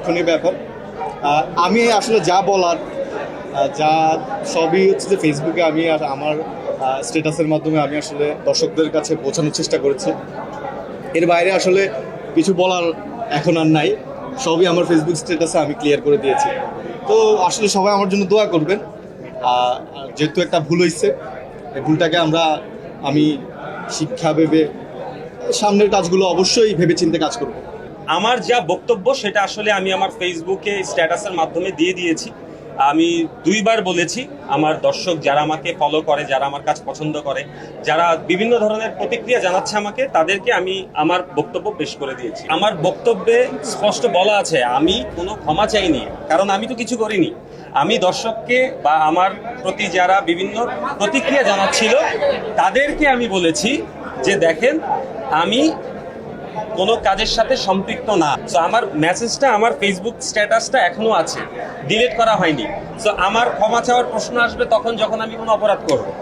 শিক্ষণীয় ব্যাপার। আমি আসলে যা বলার যা সবই হচ্ছে যে ফেসবুকে আমি আর আমার স্ট্যাটাসের মাধ্যমে আমি আসলে দর্শকদের কাছে পৌঁছানোর চেষ্টা করেছি। এর বাইরে আসলে কিছু বলার এখন আর নাই, সবই আমার ফেসবুক স্ট্যাটাসে আমি ক্লিয়ার করে দিয়েছি। তো আসলে সবাই আমার জন্য দোয়া করবেন। যেহেতু একটা ভুল হয়েছে, এই ভুলটাকে আমি শিক্ষা ভেবে সামনের কাজগুলো অবশ্যই ভেবেচিন্তে কাজ করব। আমার যা বক্তব্য সেটা আসলে আমি আমার ফেসবুকে স্ট্যাটাসের মাধ্যমে দিয়ে দিয়েছি। আমি দুইবার বলেছি, আমার দর্শক যারা আমাকে ফলো করে, যারা আমার কাজ পছন্দ করে, যারা বিভিন্ন ধরনের প্রতিক্রিয়া জানাচ্ছে আমাকে, তাদেরকে আমি আমার বক্তব্য পেশ করে দিয়েছি। আমার বক্তব্যে স্পষ্ট বলা আছে আমি কোনো ক্ষমা চাইনি, কারণ আমি তো কিছু করিনি। আমি দর্শককে বা আমার প্রতি যারা বিভিন্ন প্রতিক্রিয়া জানাচ্ছিল তাদেরকে আমি বলেছি যে দেখেন, আমি কোনো কাজের সাথে সম্পৃক্ত না। সো আমার মেসেজটা, আমার ফেসবুক স্ট্যাটাসটা এখনো আছে, ডিলিট করা হয়নি। সো আমার ক্ষমা চাওয়ার প্রশ্ন আসবে তখন যখন আমি কোনো অপরাধ করব।